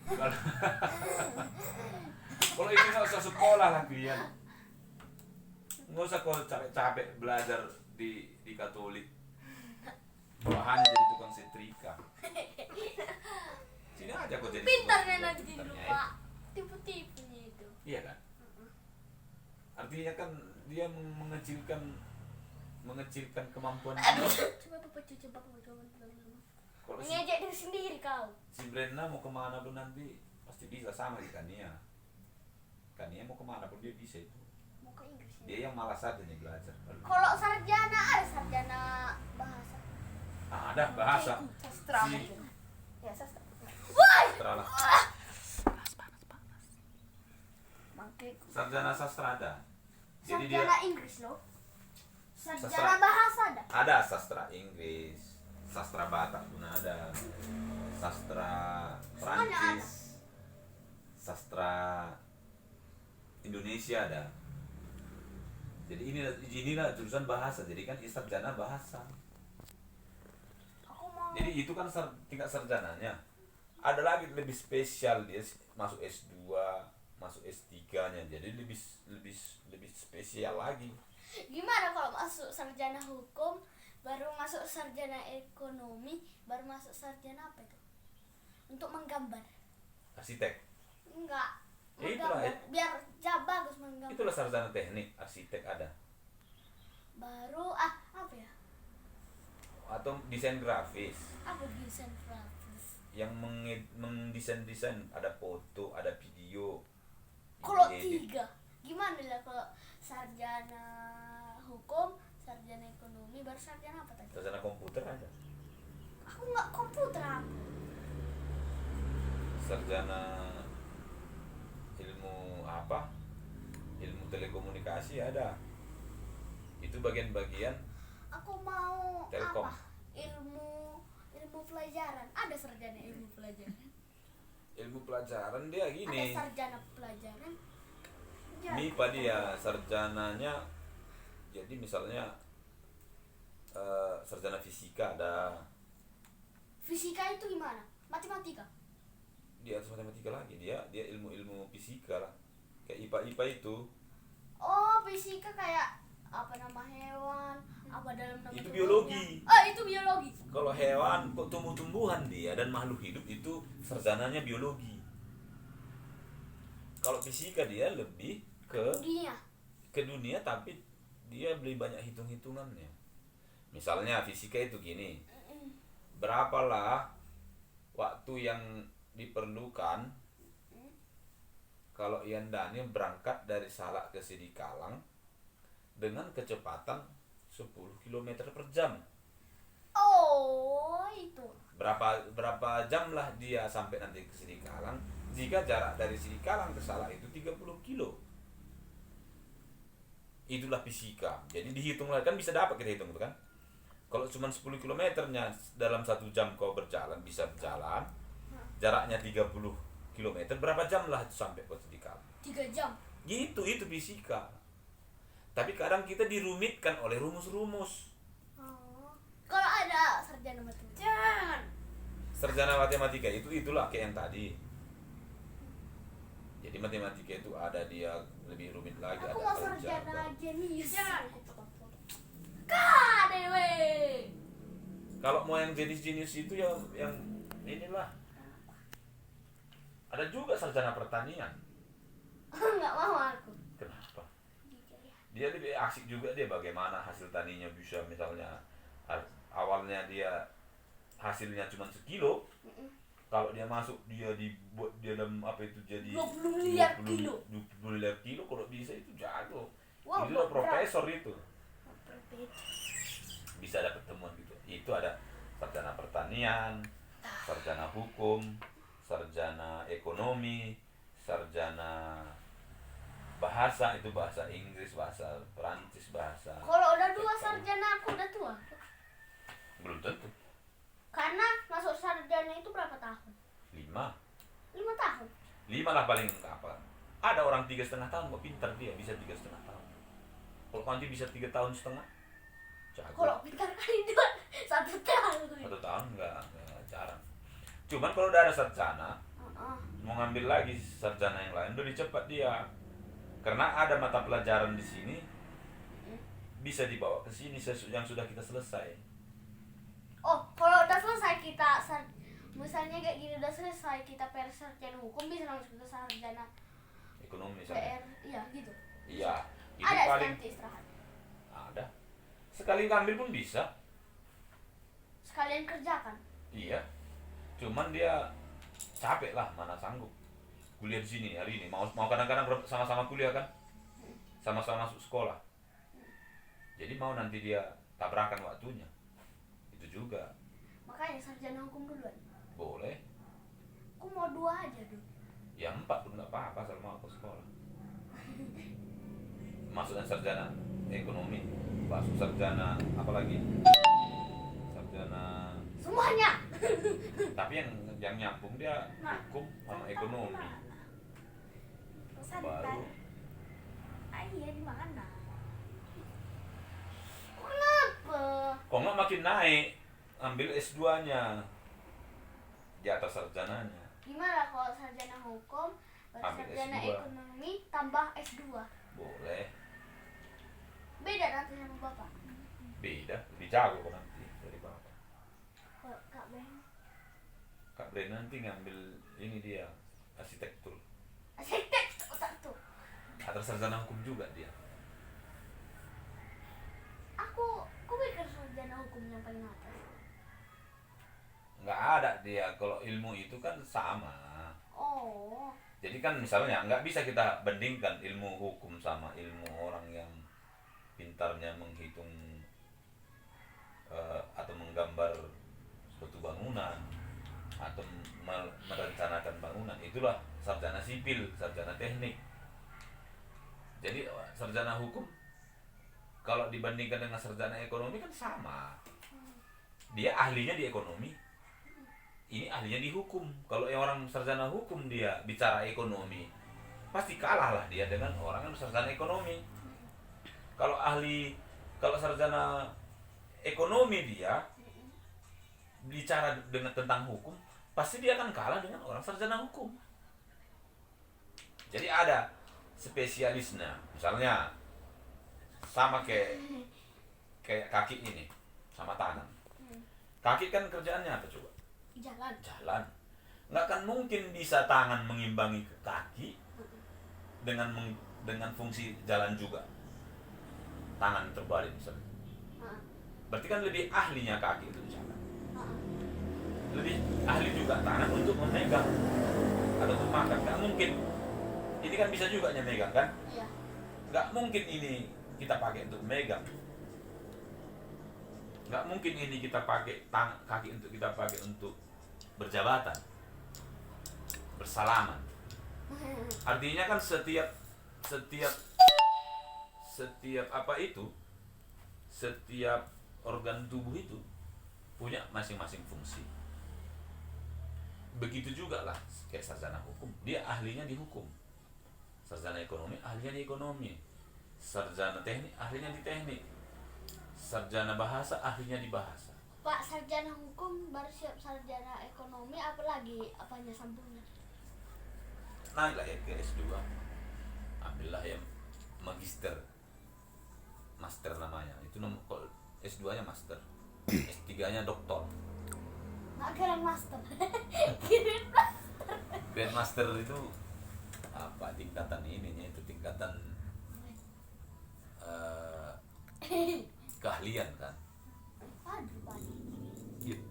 Kalau kalau ini nggak usah sekolah lah kalian. Nggak usah kau capek-capek belajar di Katolik. Bawahannya jadi tukang setrika. Sini aja kau jadi Pintarnya sebuah nanti pintarnya, lupa tipu-tipunya itu. Iya kan? Artinya kan dia mengecilkan kemampuan dia. Coba papa coba Kalau mengejek diri sendiri kau. si Brenda mau kemana pun nanti pasti bisa sama di Kania. Kania mau kemana pun dia bisa itu. Mau ke Inggris ya. Dia yang malas aja nih belajar. Kalau sarjana ada sarjana bahasa. Ah, ada bahasa. Sastra Si- mungkin. Ya sastra. Sastra lah. Mangke Sarjana sastra ada. Jadi dia sarjana Inggris loh. Sarjana Sastra. bahasa ada. ada sastra Inggris, sastra Batak pun ada, sastra Semuanya ada. Prancis, sastra Indonesia ada. Jadi inilah jurusan bahasa. Jadi kan sarjana bahasa. Aku mau. Jadi itu kan tingkat sarjananya. Ada lagi lebih spesial, dia masuk S2, masuk S3-nya. Jadi lebih spesial lagi. Gimana kalau masuk sarjana hukum, baru masuk sarjana ekonomi, baru masuk sarjana apa itu? Untuk menggambar. Arsitek. Enggak. Ya itulah, Menggambar. Biar bagus menggambar. Itulah sarjana teknik, arsitek ada. Baru apa ya? Atau desain grafis. Apa desain grafis? Yang mendesain ada foto, ada video. Kalau diedit. 3, gimana lah kalau sarjana hukum, sarjana ekonomi, baru sarjana apa tadi? Sarjana komputer ada. Aku nggak komputer aku. Sarjana ilmu apa? Ilmu telekomunikasi ada. Itu bagian-bagian Aku mau Telkom. apa? Ilmu pelajaran. Ada sarjana ilmu pelajaran. ilmu pelajaran dia Ada gini. sarjana pelajaran. Ya. MIPA dia sarjananya. Jadi misalnya sarjana fisika ada, Fisika itu gimana? Matematika. di atas matematika lagi dia ilmu fisika lah. Kayak IPA itu Oh, fisika kayak apa nama hewan, apa dalam nama Itu tubuhnya. biologi. Oh, itu biologi. Kalau hewan kok tumbuh-tumbuhan dia dan makhluk hidup itu sarjananya biologi. Kalau fisika dia lebih ke dunia tapi dia lebih banyak hitung-hitungannya. Misalnya fisika itu gini. Berapalah waktu yang diperlukan kalau Ian Daniel berangkat dari Salak ke Sidikalang dengan kecepatan 10 km per jam. Oh, itu. Berapa jam lah dia sampai nanti ke Sidikalang jika jarak dari Sidikalang ke Salak itu 30 kilo. Itulah fisika. Jadi dihitung lah, kan bisa dapat kita hitung itu kan. Kalau cuma 10 kilometernya dalam 1 jam kau berjalan, bisa berjalan, jaraknya 30 kilometer, berapa jam lah itu sampai ke Sidikalang? 3 jam. Gitu, itu fisika. Tapi kadang kita dirumitkan oleh rumus-rumus. Oh. Kalau ada sarjana matematika. Jangan. Sarjana matematika itulah kayak yang tadi. Jadi matematika itu ada dia lebih rumit lagi, Aku ada mau sarjana aljabar. jenius. Jangan. Dewe. Kalau mau yang jenis-jenis itu yang inilah. Ada juga sarjana pertanian. Enggak mau aku. Kenapa? Dia lebih asik juga dia bagaimana hasil taninya bisa misalnya awalnya dia hasilnya cuma sekilo. Kalau dia masuk dia dibuat dia dalam apa itu jadi 20 miliar kilo. 20 miliar kilo kalau bisa itu jago. Wow, Itu udah berat. profesor itu. Bisa ada pertemuan gitu. Itu ada sarjana pertanian, sarjana hukum, sarjana ekonomi, sarjana bahasa, itu bahasa Inggris, bahasa Perancis, bahasa. Kalau udah 2 sarjana aku udah tua. Belum tentu. Karena masuk sarjana itu berapa tahun? 5 tahun. 5 lah paling apa. Ada orang 3,5 tahun kok pintar dia bisa 3,5 tahun. Kalau nanti bisa 3,5 tahun, jago. Kalau pintar kali 1 tahun. 1 tahun enggak jarang. Cuman kalau udah ada sarjana, ngambil lagi sarjana yang lain lebih cepat dia, karena ada mata pelajaran di sini bisa dibawa ke sini yang sudah kita selesai. Oh, kalau udah selesai kita misalnya kayak gini udah selesai kita PR sarjana hukum bisa langsung ke sarjana Ekonomi PR, iya gitu. Iya, itu Ada paling nanti istirahat. ada. Sekali ngambil pun bisa. Sekalian kerjakan. Iya. Cuman dia capek lah, mana sanggup. Kuliah di sini hari ini, mau kadang-kadang sama-sama kuliah kan? Sama-sama masuk sekolah. Jadi mau nanti dia tabrakan waktunya. Itu juga. Makanya sarjana hukum duluan. Boleh. Aku mau 2 aja dulu. Ya 4 pun nggak apa-apa selama aku sekolah. Masuknya sarjana ekonomi, masuk sarjana apa lagi? Sarjana Semuanya. tapi yang nyambung dia hukum sama ekonomi. Santai. Baru Iya di mana? Kenapa? kok nggak makin naik, ambil S2-nya di atas sarjananya. Gimana kalau sarjana hukum, baru Ambil sarjana S2. ekonomi tambah S2? Boleh. Beda nanti sama bapak. Beda, lebih jago kok nanti dari bapak. Kalau Kak Ben Kak Bre nanti ngambil ini dia arsitektur. arsitek otak tuh. Atau sarjana hukum juga dia. Aku pikir sarjana hukum yang paling atas. Nggak ada dia, kalau ilmu itu kan sama. Oh, Jadi kan misalnya nggak bisa kita bandingkan ilmu hukum sama ilmu orang yang pintarnya menghitung atau menggambar suatu bangunan atau merencanakan bangunan. Itulah sarjana sipil, sarjana teknik. Jadi sarjana hukum kalau dibandingkan dengan sarjana ekonomi kan sama. Dia ahlinya di ekonomi, ini ahlinya di hukum. Kalau yang orang sarjana hukum dia bicara ekonomi, pasti kalah lah dia dengan orang yang sarjana ekonomi. Kalau sarjana ekonomi dia bicara dengan tentang hukum, pasti dia akan kalah dengan orang sarjana hukum. Jadi ada spesialisnya, misalnya sama kayak kaki ini sama tangan. Kaki kan kerjaannya apa coba? Jalan. Nggak akan mungkin bisa tangan mengimbangi ke kaki dengan fungsi jalan juga. Tangan terbalik misalnya. Berarti kan lebih ahlinya kaki untuk jalan. Lebih ahli juga tangan untuk memegang atau untuk makan. Nggak mungkin. Ini kan bisa juga megang kan? iya. Nggak mungkin ini kita pakai untuk megang. Nggak mungkin ini kita pakai kaki untuk kita pakai untuk berjabatan, bersalaman. Artinya kan setiap apa itu, setiap organ tubuh itu punya masing-masing fungsi. Begitu juga lah kayak sarjana hukum, dia ahlinya di hukum. Sarjana ekonomi ahlinya di ekonomi. Sarjana teknik ahlinya di teknik. Sarjana bahasa ahlinya di bahasa. Pak, sarjana hukum baru siap sarjana ekonomi, apalagi apanya sambungnya? Naiklah ya ke S2. Ambillah yang magister. Master namanya. Itu kalau S2-nya master. S3-nya doktor. Nggak keren master. Keren master. Grandmaster itu apa tingkatan ininya, itu tingkatan keahlian kan. Aduh, Pak. Gitu.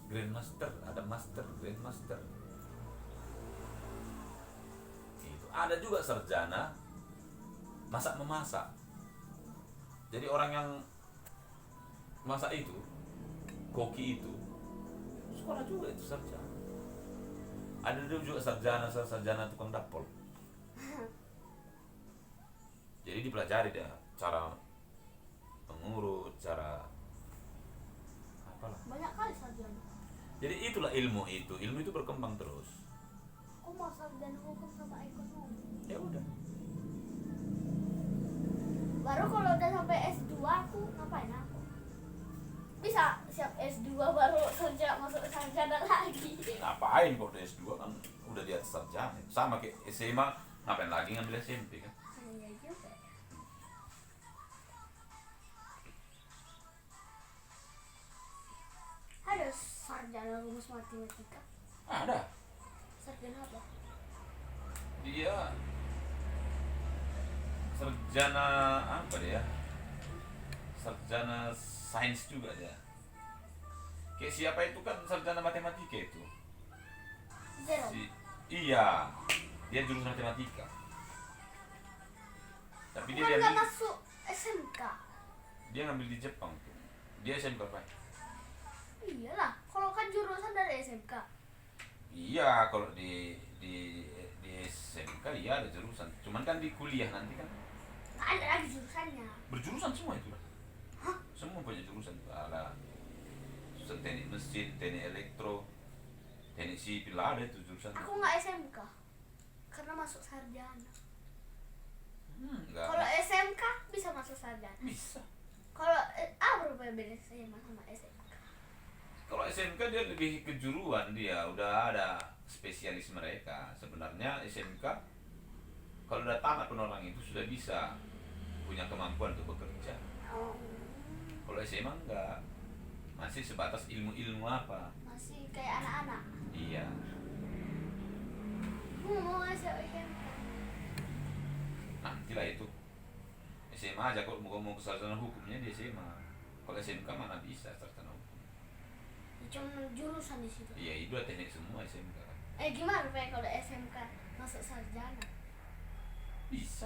Grandmaster, ada master, grandmaster. Itu ada juga sarjana masak memasak. Jadi orang yang masak itu, koki itu, sekolah juga itu sarjana. Ada juga sarjana tukang dapur. Jadi dipelajari dia cara mengurut, cara apalah. Banyak kali sarjana. Jadi itulah ilmu itu berkembang terus. Aku mau sarjana hukum sama ekonomi. Ya udah. Baru kalau udah sampai S2 aku ngapain aku? Bisa siap S2 baru kerja masuk sarjana lagi. Ngapain kalau udah S2 kan udah udah di atas sarjana. Sama kayak SMA, ngapain lagi ngambil SMP kan? Iya juga. Ada sarjana rumus matematika. Ada. Sarjana apa? Dia sarjana apa dia? Sarjana sains juga dia. Kayak siapa itu kan sarjana matematika itu? Zero. Iya, dia jurusan matematika. Tapi dia Kan nggak ngambil, masuk SMK. dia ngambil di Jepang tuh. Dia SMK apa? Iyalah, kalau kan jurusan dari SMK. Iya, kalau di SMK iya ada jurusan. Cuman kan di kuliah nanti kan Nggak ada lagi jurusannya. berjurusan semua itu. Hah? Semua punya jurusan. Ada jurusan teknik mesin, teknik elektro, teknik sipil, ada itu jurusan. Aku nggak SMK karena masuk sarjana. Enggak. Kalau SMK bisa masuk sarjana. Bisa. Kalau apa beda SMA sama SMK? Kalau SMK dia lebih kejuruan, dia udah ada spesialis mereka. Sebenarnya SMK kalau udah tamat pun orang itu sudah bisa punya kemampuan untuk bekerja. Oh, Kalau SMA enggak, masih sebatas ilmu-ilmu apa. masih kayak anak-anak. Iya. Aku mau masuk SMK. Nantilah itu. SMA aja kalau mau ke sarjana hukumnya di SMA. Kalau SMK mana bisa sarjana hukum. Cuma jurusan di situ. Iya, itu teknik semua SMK kan. Gimana Pak kalau SMK masuk sarjana? Bisa.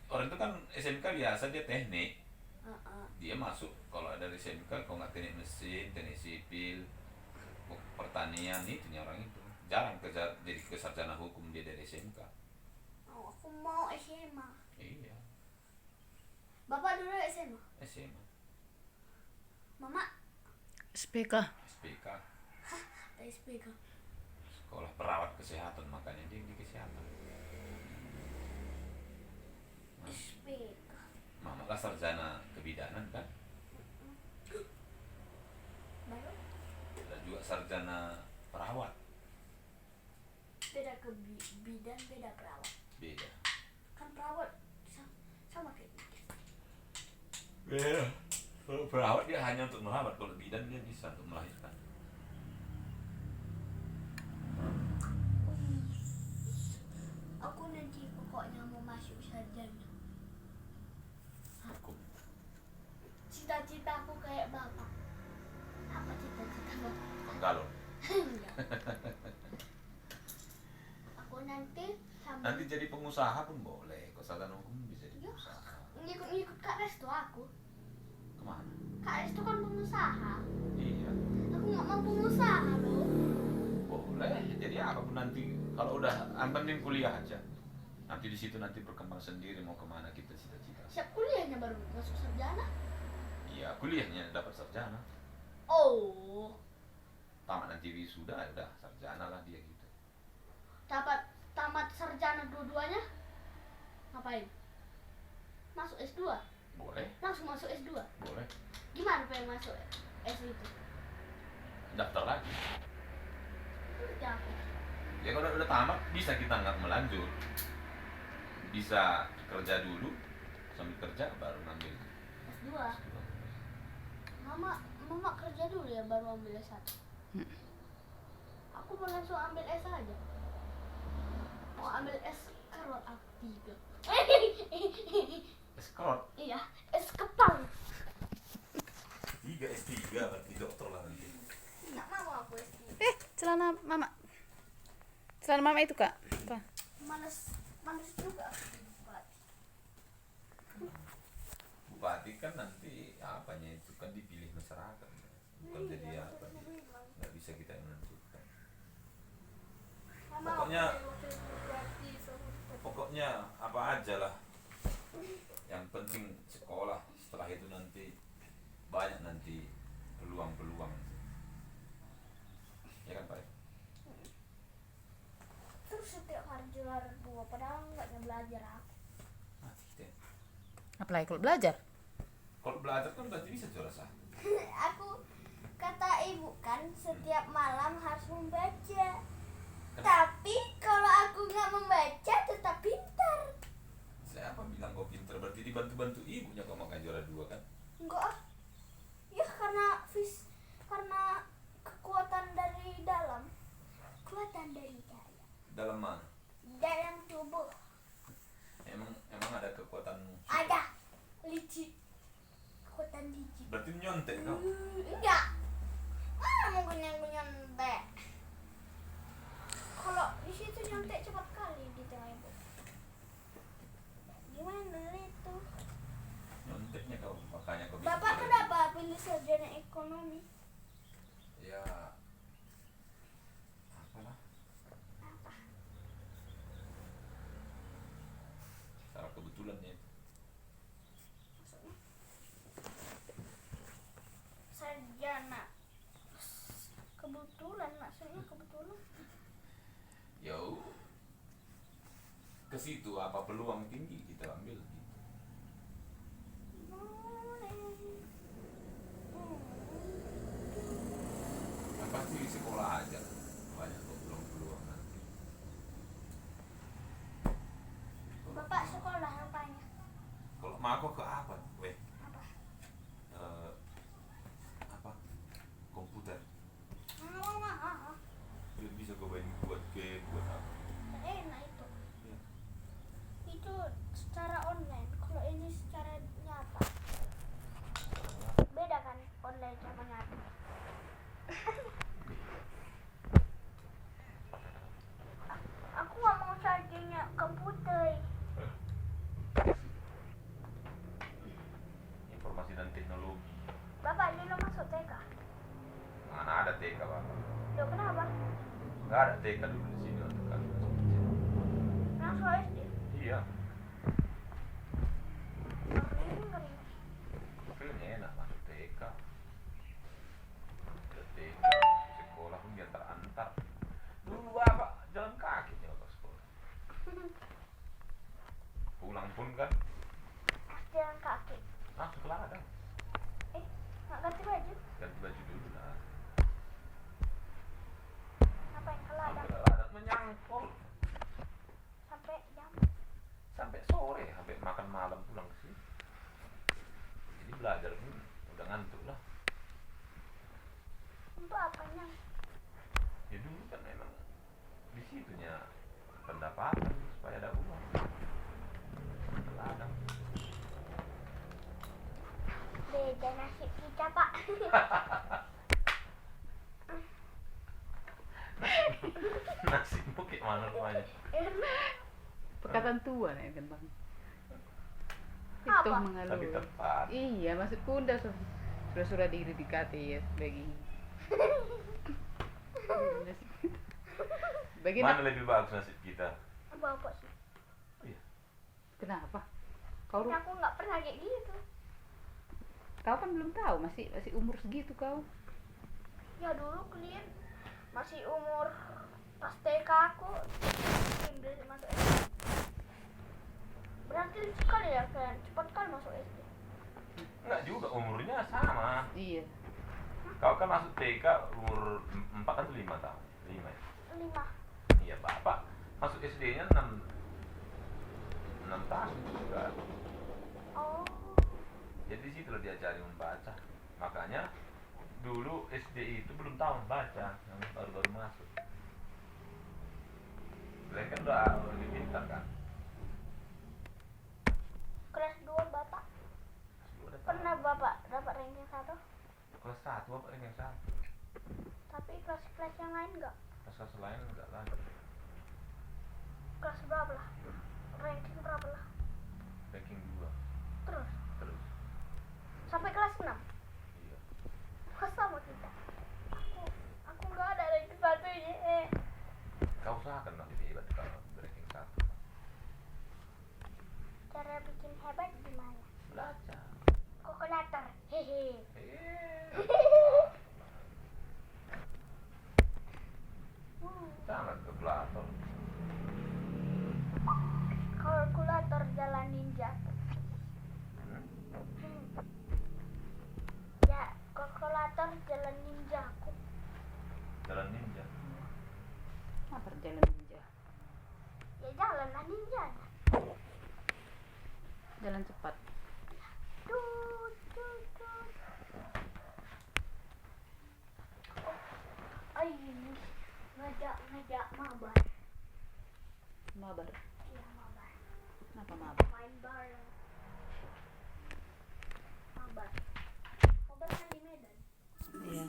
Orang itu kan SMK biasa dia teknik. Heeh. Dia masuk kalau dari SMK kalau nggak teknik mesin, teknik sipil, pertanian itu orang itu jarang kerja jadi ke sarjana hukum dia dari SMK. Oh, aku mau SMA. Iya, Bapak dulu SMA. SMA, Mama SPK. SPK, SPK. sekolah perawat kesehatan, makanya dia di kesehatan. SPK. Mama kan sarjana kebidanan kan, Baru dan juga sarjana perawat. beda ke bidan, beda perawat. Beda. Kan perawat sama kayak gitu. Beda. Kalau perawat dia hanya untuk merawat, kalau bidan dia bisa untuk melahirkan. Aku nanti pokoknya mau masuk sarjana. Hukum. Cita-citaku kayak bapak. Apa cita-cita bapak? Penggalon. Enggak. Aku nanti sama Nanti jadi pengusaha pun boleh. Kalau sarjana hukum bisa jadi Ya. pengusaha. ngikut Kak Resto aku. Kemana? Kak Resto kan pengusaha. Iya. Aku nggak mau pengusaha loh. Boleh, jadi apapun nanti kalau udah yang penting kuliah aja. Nanti di situ nanti berkembang sendiri mau kemana kita cita-cita. Siap kuliahnya baru masuk sarjana. Iya, kuliahnya dapat sarjana. Oh, Tamat nanti wisuda ya udah sarjana lah dia gitu. dapat tamat sarjana dua-duanya. Ngapain? Masuk S2. Boleh, Langsung masuk S2. boleh. Gimana pengen masuk S itu? Daftar lagi. Udah. Ya kalau udah tamat bisa kita nggak melanjut. Bisa kerja dulu sambil kerja baru ngambil. S2. Mama kerja dulu ya baru ambil S1. Aku mau langsung ambil S aja. Mau ambil S karot aku 3. Escort. Iya, S kepal. 3 S3 berarti dokter lah nanti. Nggak mau aku S3. Celana mama. Celana mama itu kak. Apa? Males juga aku jadi bupati. Bupati kan nanti apanya itu kan dipilih masyarakat, bukan jadi apa dia. Nggak bisa kita yang menentukan. Mama Pokoknya- aku jadi wakil bupati, Pokoknya apa aja lah, yang penting sekolah. Setelah itu nanti banyak nanti peluang-peluang, ya kan Pak? terus setiap hari juara 2 padahal nggak belajar aku. Mati kita. Apalagi kalau belajar. Kalau belajar kan berarti bisa juara 1. Aku kata ibu kan setiap malam harus membaca. Tapi kalau aku nggak membaca tetap pintar. Siapa bilang kau pinter? Berarti dibantu-bantu ibunya kau makan juara 2 kan? Enggak ah. Ya karena kekuatan dari dalam. Kekuatan dari dalam. Dalam mana? Dalam tubuh. Emang ada kekuatan. Ada licik. Kekuatan licik. Berarti nyontek kau. Enggak. Mana mungkin yang nyontek? Kalau di situ nyontek cepat kali di tengah ibu. Gimana itu? Nyonteknya kau, makanya kau bisa. Bapak kenapa pilih sarjana ekonomi? Ya. Apalah. Salah kebetulannya itu. Maksudnya? Sarjana. Kebetulan maksudnya kebetulan. Yo. Ke situ apa peluang tinggi kita ambil gitu. Nah, pasti di sekolah aja banyak kok peluang nanti. Bapak sekolah apanya? Kalau mau ke apa? Weh, Apa? apa? Komputer. Ah, Jadi bisa kau buat game, buat apa? enak itu. Ya. Itu secara online. Kalau ini secara nyata. Beda kan online sama nyata. Aku nggak mau sarjana komputer. Informasi dan teknologi. Bapak Lilo masuk TK. Mana ada TK bapak? Loh kenapa? Nggak ada TK dulu di sini untuk kalian masih kecil. Langsung SD. Iya, Ngeri. kayaknya enak masuk TK. Ke TK, sekolah pun dia terantar. Dulu bapak jalan kaki nih waktu sekolah. Pulang pun kan, Jalan kaki. sekolah ada. Nggak ganti baju. Ganti baju dulu lah. Ngapain ke ladang? Sampai ladang menyangkul. Sampai jam. Sampai sore, sampai makan malam pulang ke sini. Jadi belajar pun udah ngantuk lah. Untuk apanya? Ya dulu kan memang di situnya pendapatan supaya ada uang. Ke ladang. Beda nasib kita pak. Nasimu kayak mana rumahnya? Perkataan tua nih kan bang. Apa? Itu Tapi mengalir. tepat. Iya, maksudku udah sudah diri di KT ya sebagai. Bagaimana? Mana lebih bagus nasib kita? Bapak sih. Iya. Kenapa? Kau Aku nggak pernah kayak gitu. kau kan belum tahu, masih umur segitu kau. Ya dulu kalian masih umur pas TK aku Inggris masuk SD. Berarti sekali ya kan cepat kali masuk SD. Enggak juga, umurnya sama. Iya. Kau kan masuk TK umur 4 atau 5 tahun? 5 ya? 5. Iya, bapak masuk SD-nya 6 tahun juga. Oh. Jadi situ loh diajari membaca. Makanya dulu SD itu belum tahu membaca, yang baru-baru masuk. Mereka kan udah lebih pintar kan. Kelas 2 Bapak Udah tahu. pernah Bapak dapat ranking 1? Kelas 1 apa yang 1? Tapi kelas-kelas yang lain enggak. Kelas lain enggak lagi. Kelas berapa lah? Ranking berapa lah? Ranking 2. Terus Terus. sampai kelas 6. Iya. Kok sama kita? Aku enggak ada ranking 1 ini. Kau usahakan nanti hebat kalau ranking 1. Cara bikin hebat gimana? Belajar. Kalkulator. Hehe. Sangat kalkulator. Kalkulator jalan ninja. Ya, kalkulator jalan ninjaku. Jalan ninja. Apa jalan Zona ninja. Jalan cepat. Tut, tut, tut. Oh, ini ngajak mabar. Mabar. Iya, mabar. Kenapa mabar? Main bareng. Mabar. Mabar kan di Medan. Iya.